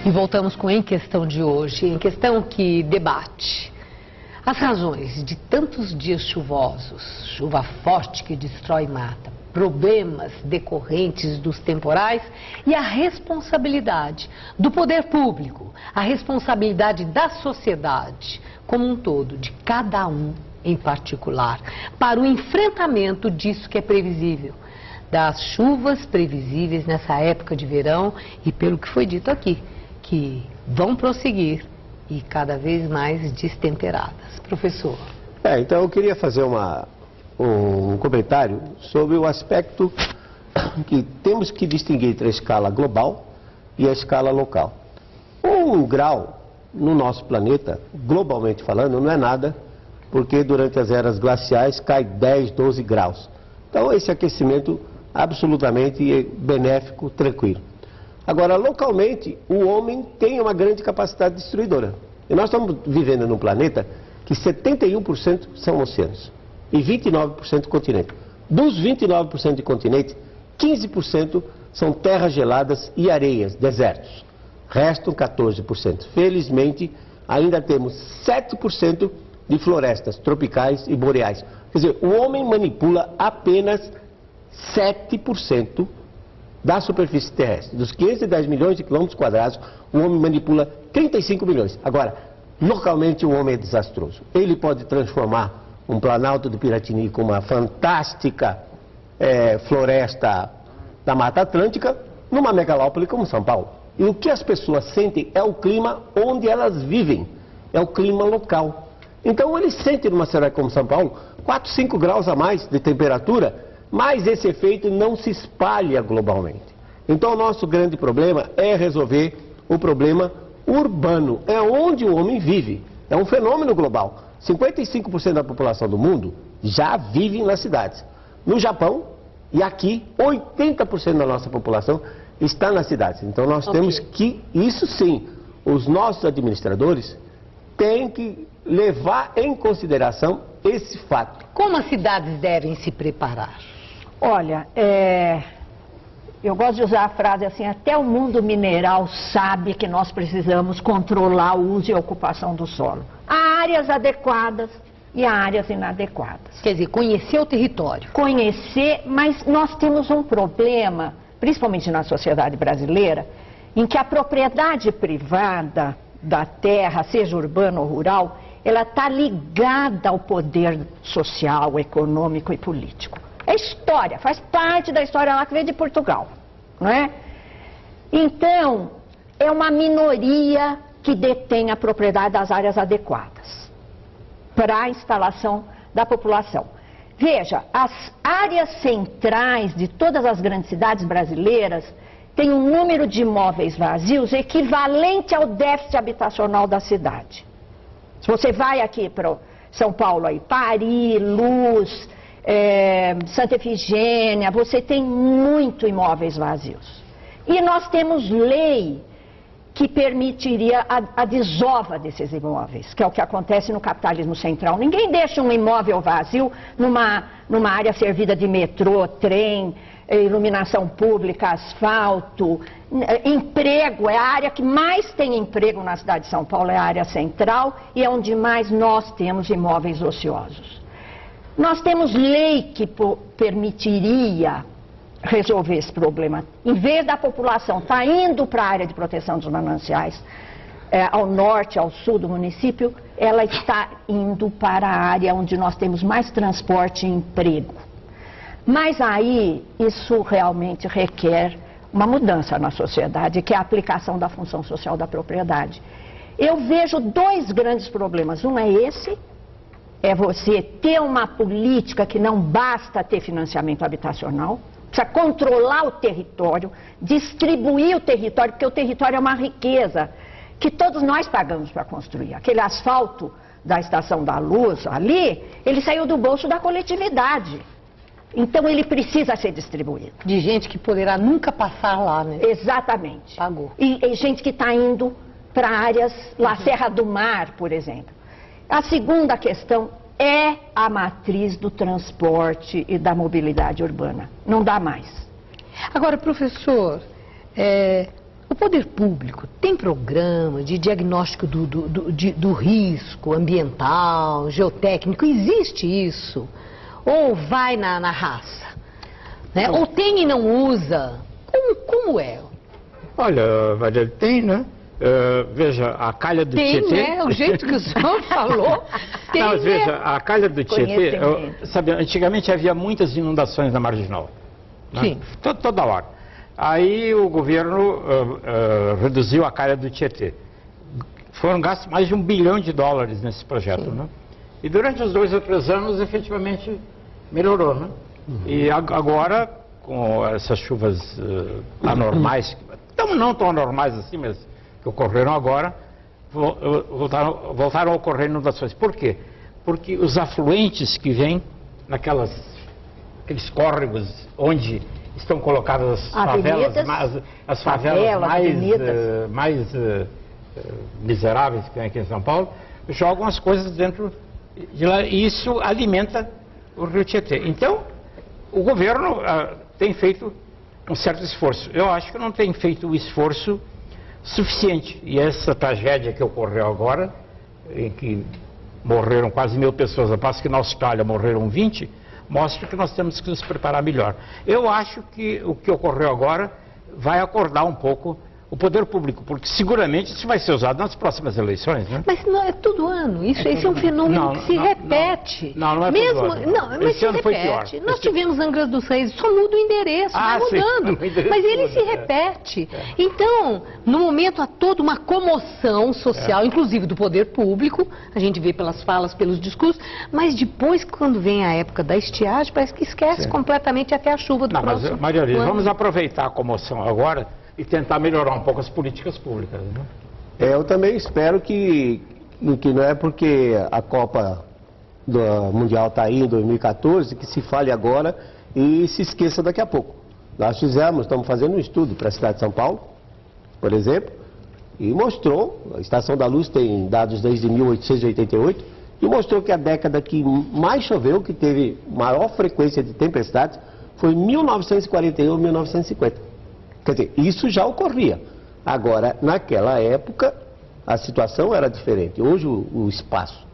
E voltamos com Em Questão de hoje, Em Questão que debate as razões de tantos dias chuvosos, chuva forte que destrói e mata, problemas decorrentes dos temporais e a responsabilidade do poder público, a responsabilidade da sociedade como um todo, de cada um em particular, para o enfrentamento disso que é previsível, das chuvas previsíveis nessa época de verão e pelo que foi dito aqui, que vão prosseguir e cada vez mais destemperadas. Professor. Então eu queria fazer um comentário sobre o aspecto que temos que distinguir entre a escala global e a escala local. 1 grau no nosso planeta, globalmente falando, não é nada, porque durante as eras glaciais cai 10, 12 graus. Então esse aquecimento absolutamente benéfico, tranquilo. Agora, localmente, o homem tem uma grande capacidade destruidora. E nós estamos vivendo num planeta que 71% são oceanos e 29% continente. Dos 29% de continente, 15% são terras geladas e areias, desertos. Restam 14%. Felizmente, ainda temos 7% de florestas tropicais e boreais. Quer dizer, o homem manipula apenas 7% da superfície terrestre. Dos 510 milhões de quilômetros quadrados, o homem manipula 35 milhões. Agora, localmente o homem é desastroso. Ele pode transformar um Planalto do Piratini com uma fantástica floresta da Mata Atlântica numa megalópole como São Paulo. E o que as pessoas sentem é o clima onde elas vivem, é o clima local. Então eles sentem numa cidade como São Paulo 4, 5 graus a mais de temperatura, mas esse efeito não se espalha globalmente. Então o nosso grande problema é resolver o problema urbano, é onde o homem vive. É um fenômeno global. 55% da população do mundo já vive nas cidades. No Japão e aqui, 80% da nossa população está nas cidades. Então nós temos que, isso sim, os nossos administradores têm que levar em consideração esse fato. Como as cidades devem se preparar? Olha, eu gosto de usar a frase assim, até o mundo mineral sabe que nós precisamos controlar o uso e a ocupação do solo. Há áreas adequadas e há áreas inadequadas. Quer dizer, conhecer o território. Conhecer, mas nós temos um problema, principalmente na sociedade brasileira, em que a propriedade privada da terra, seja urbana ou rural, ela está ligada ao poder social, econômico e político. É história, faz parte da história lá que veio de Portugal, não é? Então, é uma minoria que detém a propriedade das áreas adequadas para a instalação da população. Veja, as áreas centrais de todas as grandes cidades brasileiras têm um número de imóveis vazios equivalente ao déficit habitacional da cidade. Se você vai aqui para São Paulo, aí, Paris, Luz, Santa Efigênia, você tem muito imóveis vazios. E nós temos lei que permitiria a desova desses imóveis, que é o que acontece no capitalismo central. Ninguém deixa um imóvel vazio numa área servida de metrô, trem, iluminação pública, asfalto, emprego. É a área que mais tem emprego na cidade de São Paulo, é a área central e é onde mais nós temos imóveis ociosos. Nós temos lei que permitiria resolver esse problema. Em vez da população estar indo para a área de proteção dos mananciais, ao norte, ao sul do município, ela está indo para a área onde nós temos mais transporte e emprego. Mas aí, isso realmente requer uma mudança na sociedade, que é a aplicação da função social da propriedade. Eu vejo dois grandes problemas. Um é esse, é você ter uma política que não basta ter financiamento habitacional, precisa controlar o território, distribuir o território, porque o território é uma riqueza que todos nós pagamos para construir. Aquele asfalto da Estação da Luz ali, ele saiu do bolso da coletividade. Então ele precisa ser distribuído. De gente que poderá nunca passar lá, né? Exatamente. Pagou. E gente que está indo para áreas, lá Serra do Mar, por exemplo. A segunda questão é a matriz do transporte e da mobilidade urbana. Não dá mais. Agora, professor, o poder público tem programa de diagnóstico do risco ambiental, geotécnico? Existe isso? Ou vai na raça? Né? Ou tem e não usa? Como é? Olha, Maria, tem, né? Veja, a calha do Tietê... Tem, né? O jeito que o senhor falou, tem, não, mas veja, né? a calha do Tietê... sabe, antigamente havia muitas inundações na Marginal. Né? Sim. Toda hora. Aí o governo reduziu a calha do Tietê. Foram gastos mais de $1 bilhão nesse projeto, né? E durante os 2 ou 3 anos, efetivamente, melhorou, né? E agora, com essas chuvas anormais, não tão anormais assim, mas que ocorreram agora, voltaram a ocorrer inundações. Por quê? Porque os afluentes que vêm aqueles córregos onde estão colocadas as favelas mais miseráveis que tem aqui em São Paulo, jogam as coisas dentro de lá e isso alimenta o rio Tietê. Então, o governo tem feito um certo esforço. Eu acho que não tem feito o esforço suficiente. E essa tragédia que ocorreu agora, em que morreram quase 1.000 pessoas, a passo que na Austrália morreram 20, mostra que nós temos que nos preparar melhor. Eu acho que o que ocorreu agora vai acordar um pouco o poder público, porque seguramente isso vai ser usado nas próximas eleições, né? Mas não é todo ano. Esse é um fenômeno que se repete. Não é mesmo, todo ano. Não, mas esse ano foi pior. Nós tivemos Angra dos Reis, só muda o endereço, vai mudando. Mas ele se repete. Então, no momento há toda uma comoção social, inclusive do poder público, a gente vê pelas falas, pelos discursos, mas depois, quando vem a época da estiagem, parece que esquece completamente até a chuva do próximo mas, Maria Luísa, vamos aproveitar a comoção agora e tentar melhorar um pouco as políticas públicas, né? Eu também espero que não é porque a Copa Mundial está aí em 2014 que se fale agora e se esqueça daqui a pouco. Nós estamos fazendo um estudo para a cidade de São Paulo, por exemplo, e mostrou, a Estação da Luz tem dados desde 1888, e mostrou que a década que mais choveu, que teve maior frequência de tempestades, foi 1941 e 1950. Quer dizer, isso já ocorria. Agora, naquela época, a situação era diferente. Hoje o espaço,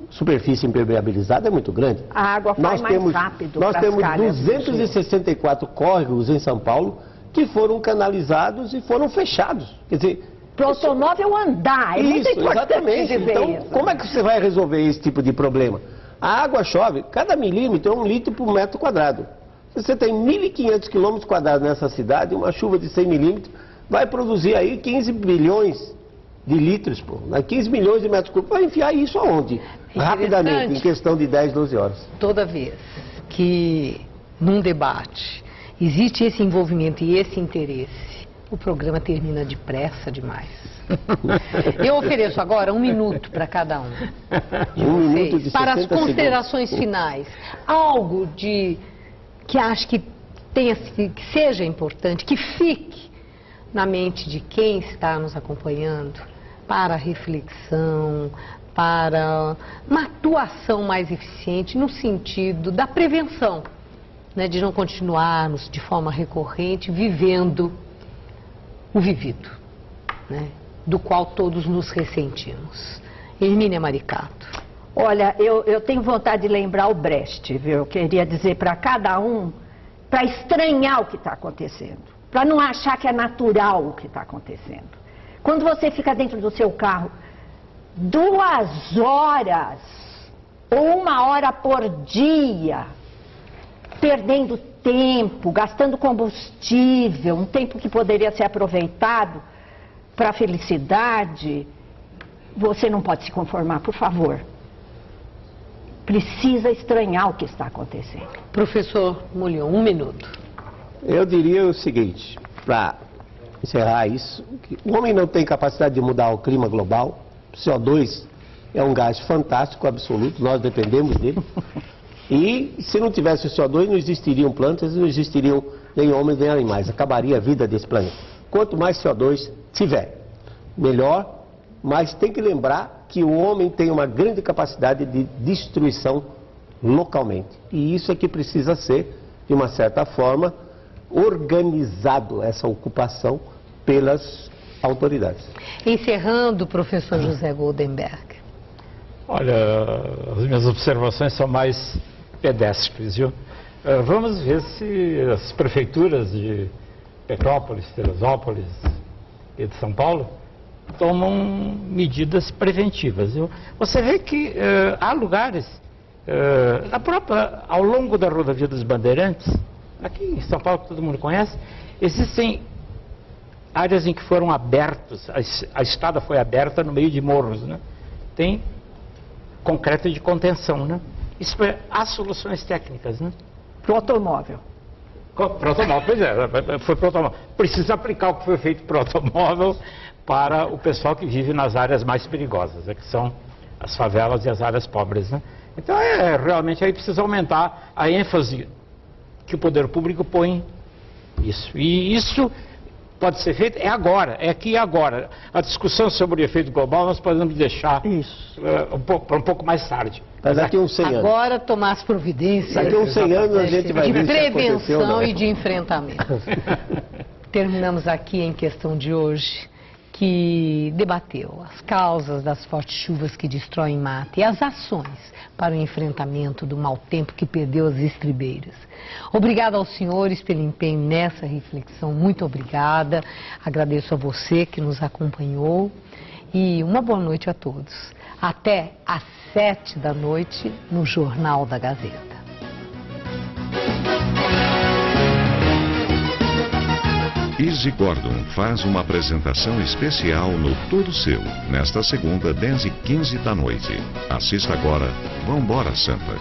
superfície impermeabilizada é muito grande. A água flui mais rápido. Nós temos 264 córregos em São Paulo que foram canalizados e foram fechados. Quer dizer, para o automóvel andar, é muito importante exatamente. Então, isso. como é que você vai resolver esse tipo de problema? A água chove, cada milímetro é 1 litro por metro quadrado. Você tem 1.500 quilômetros quadrados nessa cidade, uma chuva de 100 milímetros vai produzir aí 15 bilhões de litros, pô. 15 milhões de metros cúbicos. Vai enfiar isso aonde? Rapidamente, em questão de 10, 12 horas. Toda vez que num debate existe esse envolvimento e esse interesse, o programa termina depressa demais. Eu ofereço agora 1 minuto para cada um de vocês, para as considerações finais. Algo que acho que seja importante, que fique na mente de quem está nos acompanhando, para reflexão, para uma atuação mais eficiente no sentido da prevenção, né, de não continuarmos de forma recorrente vivendo o vivido, né, do qual todos nos ressentimos. Hermínia Maricato. Olha, eu tenho vontade de lembrar o Brecht, viu? Eu queria dizer para cada um, para estranhar o que está acontecendo, para não achar que é natural o que está acontecendo. Quando você fica dentro do seu carro 2 horas ou 1 hora por dia, perdendo tempo, gastando combustível, um tempo que poderia ser aproveitado para a felicidade, você não pode se conformar, por favor. Precisa estranhar o que está acontecendo. Professor Mullion, 1 minuto. Eu diria o seguinte, para encerrar isso, que o homem não tem capacidade de mudar o clima global. O CO2 é um gás fantástico, absoluto, nós dependemos dele. E se não tivesse o CO2, não existiriam plantas, não existiriam nem homens nem animais. Acabaria a vida desse planeta. Quanto mais CO2 tiver, melhor, mas tem que lembrar que o homem tem uma grande capacidade de destruição localmente. E isso é que precisa ser, de uma certa forma, organizado, essa ocupação pelas autoridades. Encerrando, professor José Goldenberg. Olha, as minhas observações são mais pedestres, viu? Vamos ver se as prefeituras de Petrópolis, Teresópolis e de São Paulo tomam medidas preventivas, viu? Você vê que há lugares, ao longo da rodovia dos Bandeirantes, aqui em São Paulo, que todo mundo conhece, existem áreas em que foram abertos, a estrada foi aberta no meio de morros, né? Tem concreto de contenção, né? Isso há soluções técnicas, né? Para o automóvel. Para o automóvel, pois é, foi para o automóvel. Precisa aplicar o que foi feito para o automóvel para o pessoal que vive nas áreas mais perigosas, que são as favelas e as áreas pobres, né? Então, realmente aí precisa aumentar a ênfase que o poder público põe nisso. E isso pode ser feito, agora, aqui e agora. A discussão sobre o efeito global nós podemos deixar para um pouco mais tarde. Mas daqui uns 100 anos. Agora tomar as providências. Daqui uns 100 anos a gente vai ver de prevenção e de enfrentamento. Terminamos aqui em questão de hoje, que debateu as causas das fortes chuvas que destroem mata e as ações para o enfrentamento do mau tempo que perdeu as estribeiras. Obrigada aos senhores pelo empenho nessa reflexão, muito obrigada. Agradeço a você que nos acompanhou e uma boa noite a todos. Até às 7 da noite no Jornal da Gazeta. Easy Gordon faz uma apresentação especial no Tudo Seu, nesta segunda, 10h15 da noite. Assista agora. Vambora, Sampa.